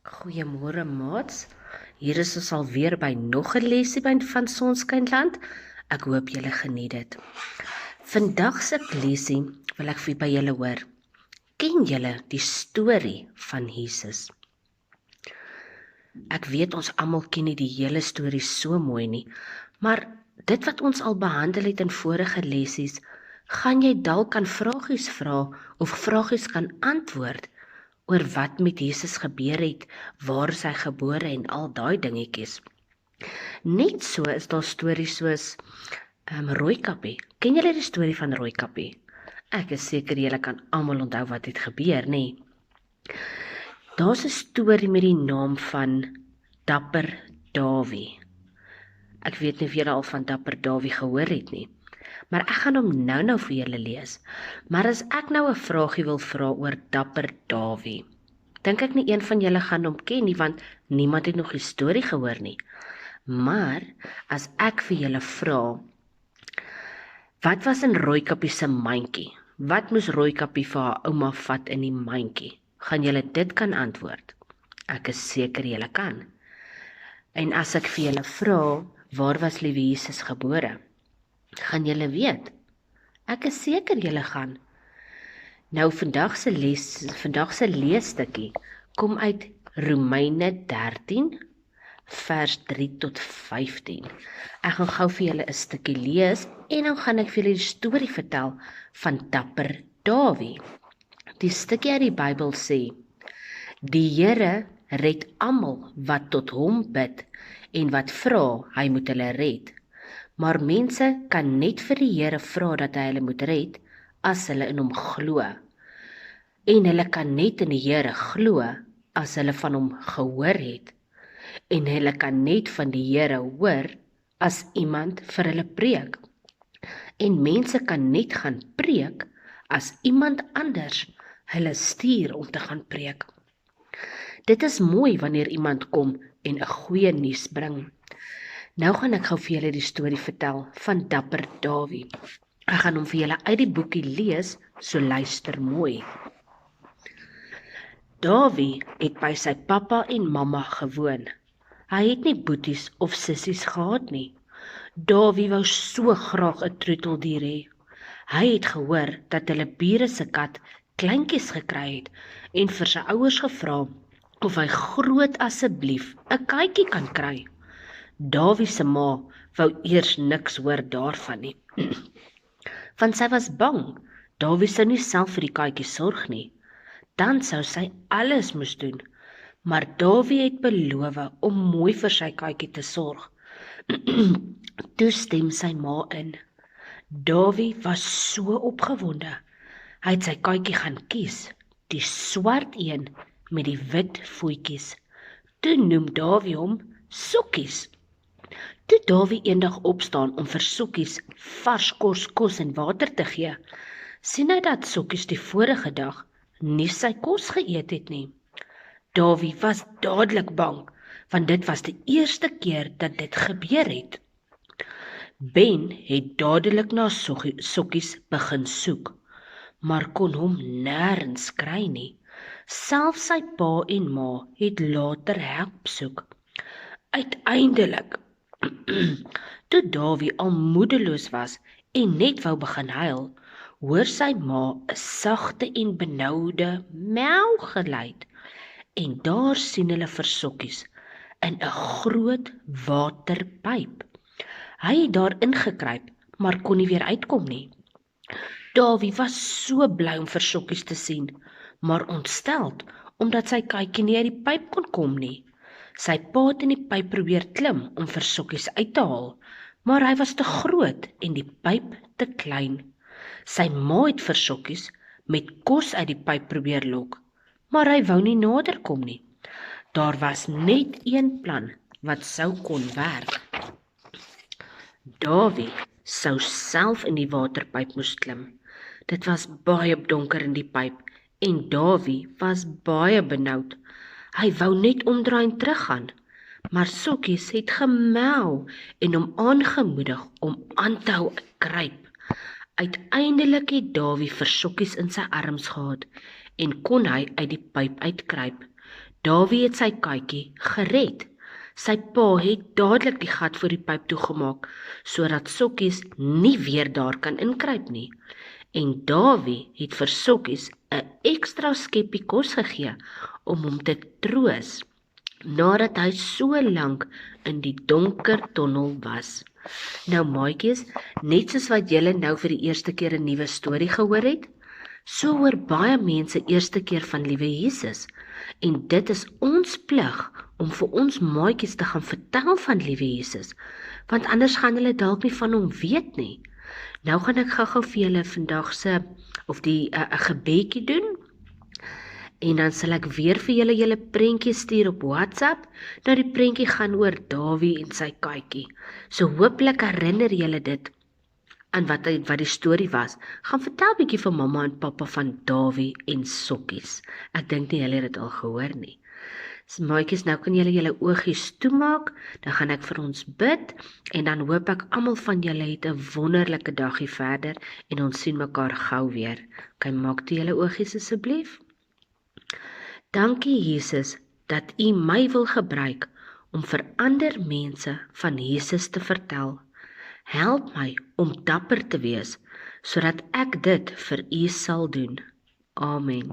Goeiemôre maats. Hier is ons alweer by nog 'n lesie van Sonskynland. Ek hoop julle geniet dit. Vandag se lesie wil ek vir by julle hoor. Ken julle die storie van Jesus? Ek weet ons almal ken nie die hele storie so mooi nie, maar dit wat ons al behandel het in vorige lesies, gaan jy dalk kan vragies vra of vragies kan antwoord oor wat met Jesus gebeur het, waar is hy gebore en al daai dingetjies. Net so is daar stories soos Rooikappie. Ken julle die storie van Rooikappie? Ek is seker julle kan almal onthou wat het gebeur, nê? Nee. Daar's 'n storie met die naam van Dapper Dawie. Ek weet nie of julle al van Dapper Dawie gehoor het nie, maar ek gaan hom nou vir julle lees. Maar as ek nou 'n vragie wil vra oor Dapper Dawie, dink ek nie een van julle gaan hom ken nie, want niemand het nog die storie gehoor nie. Maar as ek vir julle vra, wat was in Rooikappie se mandjie? Wat moes Rooikappie vir haar ouma vat in die mandjie? Gaan julle dit kan antwoord? Ek is seker julle kan. En as ek vir julle vra, waar was liewe Jesus gebore? Gaan julle weet? Ek is seker julle gaan. Nou vandag se leesstukkie kom uit Romeine 13 vers 3 tot 15. Ek gaan gou vir julle 'n stukkie lees en dan gaan ek vir julle die storie vertel van Dapper Dawie. Die stukkie uit die Bybel sê: Die Here red almal wat tot hom bid en wat vra, hy moet hulle red. Maar mense kan net vir die Here vra dat hy hulle moet red as hulle in hom glo. En hulle kan net in die Here glo as hulle van hom gehoor het. En hulle kan net van die Here hoor as iemand vir hulle preek. En mense kan net gaan preek as iemand anders hulle stuur om te gaan preek. Dit is mooi wanneer iemand kom en 'n goeie nuus bring. Nou gaan ek gou vir julle die storie vertel van Dapper Dawie. Ek gaan hom vir julle uit die boekie lees, so luister mooi. Dawie het by sy pappa en mamma gewoon. Hy het nie boeties of sissies gehad nie. Dawie wou so graag 'n troeteldier hê. Hy het gehoor dat hulle bure se kat kleintjies gekry het en vir sy ouers gevra of hy groot asseblief 'n katjie kan kry. Dawie se ma wou eers niks hoor daarvan nie. Want sy was bang, Dawie sou nie self vir die katjie sorg nie. Dan sou sy alles moes doen. Maar Dawie het beloof om mooi vir sy katjie te sorg. Toe stem sy ma in. Dawie was so opgewonde. Hy het sy katjie gaan kies, die swart een met die wit voetjies. Toe noem Dawie hom Sokkies. Toe Dawie eendag opstaan om vir Sokkies vars kos en water te gee, sien hy dat Sokkies die vorige dag nie sy kos geëet het nie. Dawie was dadelik bang, want dit was die eerste keer dat dit gebeur het. Ben het dadelik na Sokkies begin soek, maar kon hom nêrens kry nie. Selfs sy pa en ma het later help soek. Uiteindelik, toe Dawie al moedeloos was en net wou begin huil, hoor sy ma 'n sagte en benoude mel geluid. En daar sien hulle vir Sokkies in 'n groot waterpyp. Hy het daar ingekruip, maar kon nie weer uitkom nie. Dawie was so bly om vir Sokkies te sien, maar ontsteld omdat sy katjie nie uit die pyp kon kom nie. Sy pa het in die pyp probeer klim om vir Sokkies uit te haal, maar hy was te groot en die pyp te klein. Sy ma het vir Sokkies met kos uit die pyp probeer lok, maar hy wou nie nader kom nie. Daar was net een plan wat sou kon werk. Dawie sou self in die waterpyp moes klim. Dit was baie donker in die pyp en Dawie was baie benoud. Hy wou net omdraai en teruggaan, maar Sokkies het gemel en hom aangemoedig om aan te hou kruip. Uiteindelik het Dawie vir Sokkies in sy arms gehad en kon hy uit die pyp uitkruip. Dawie het sy katjie gered. Sy pa het dadelik die gat voor die pyp toegemaak, sodat Sokkies nie weer daar kan inkruip nie. En Dawie het vir Sokkies 'n ekstra skeppie kos gegee om hom te troos, nadat hy so lank in die donker tonnel was. Nou maatjies, net soos wat julle nou vir die eerste keer 'n nuwe storie gehoor het, so hoor baie mense eerste keer van liewe Jesus. En dit is ons plig om vir ons maatjies te gaan vertel van liewe Jesus, want anders gaan hulle dalk nie van hom weet nie. Nou gaan ek gou-gou vir julle vandag se of die 'n gebedjie doen. En dan sal ek weer vir julle prentjie stuur op WhatsApp. Nou die prentjie gaan oor Dawie en sy katjie. So hooplik herinner julle dit aan wat die storie was. Gaan vertel bietjie vir mamma en pappa van Dawie en Sokkies. Ek dink nie julle het dit al gehoor nie. So maatjies, nou kan julle oogies toemaak. Dan gaan ek vir ons bid en dan hoop ek almal van julle het 'n wonderlike dagie verder en ons sien mekaar gou weer. Kan maak toe julle oogies asseblief. Dankie Jesus dat U my wil gebruik om vir ander mense van Jesus te vertel. Help my om dapper te wees, sodat ek dit vir U sal doen. Amen.